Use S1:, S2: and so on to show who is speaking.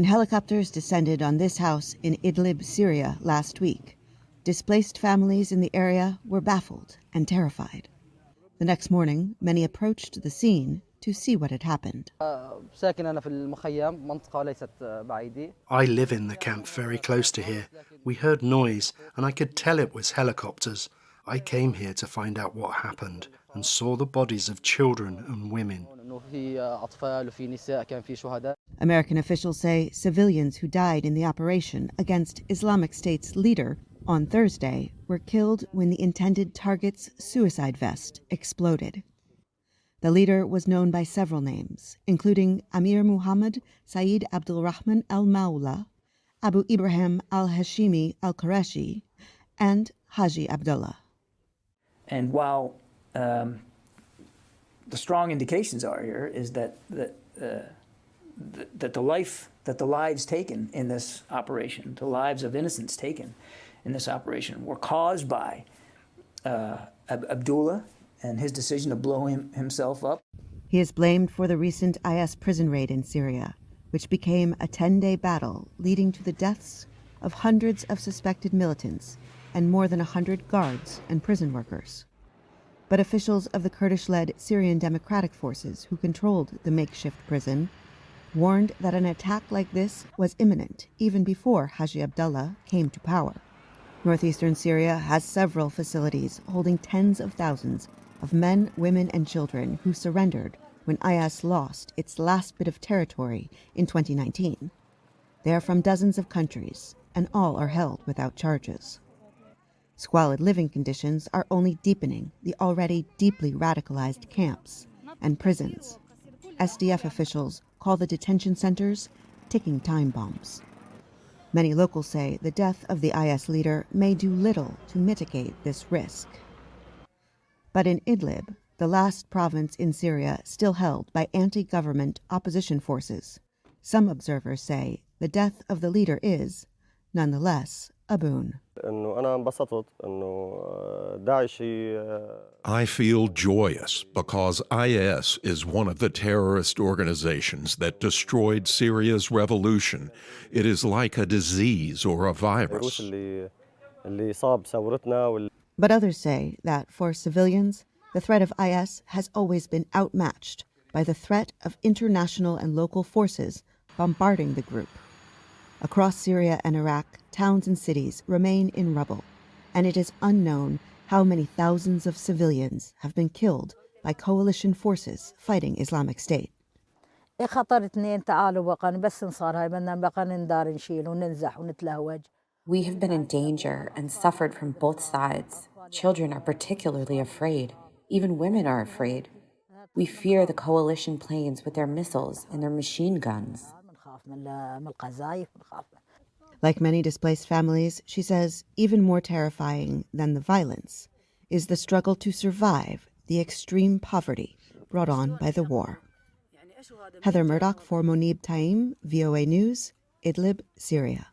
S1: When helicopters descended on this house in Idlib, Syria last week, displaced families in the area were baffled and terrified. The next morning, many approached the scene to see what had happened.
S2: I
S3: live in the camp very close to here. We heard noise, and I could tell it was helicopters. I came here to find out what happened and saw the bodies of children and women.
S1: American officials say civilians who died in the operation against Islamic State's leader on Thursday were killed when the intended target's suicide vest exploded. The leader was known by several names, including Amir Muhammad Saeed Abdulrahman al-Mawla, Abu Ibrahim al-Hashimi al-Qureshi, and Haji Abdullah.
S4: And while the strong indications are here is that the lives taken in this operation, the lives of innocents taken in this operation, were caused by Abdullah and his decision to blow himself up.
S1: He is blamed for the recent IS prison raid in Syria, which became a 10-day battle leading to the deaths of hundreds of suspected militants and more than 100 guards and prison workers. But officials of the Kurdish-led Syrian Democratic Forces who controlled the makeshift prison warned that an attack like this was imminent even before Haji Abdullah came to power. Northeastern Syria has several facilities holding tens of thousands of men, women, and children who surrendered when IS lost its last bit of territory in 2019. They are from dozens of countries, and all are held without charges. Squalid living conditions are only deepening the already deeply radicalized camps and prisons. SDF officials call the detention centers ticking time bombs. Many locals say the death of the IS leader may do little to mitigate this risk. But in Idlib, the last province in Syria still held by anti-government opposition forces, some observers say the death of the leader is, nonetheless, a boon.
S5: I feel joyous because IS is one of the terrorist organizations that destroyed Syria's revolution. It is like a disease or a virus.
S1: But others say that for civilians, the threat of IS has always been outmatched by the threat of international and local forces bombarding the group. Across Syria and Iraq, towns and cities remain in rubble, and it is unknown how many thousands of civilians have been killed by coalition forces fighting Islamic State.
S6: We have been in danger and suffered from both sides. Children are particularly afraid. Even women are afraid. We fear the coalition planes with their missiles and their machine guns.
S1: Like many displaced families, she says even more terrifying than the violence is the struggle to survive the extreme poverty brought on by the war. Heather Murdock for Mouneb Taim, VOA News, Idlib, Syria.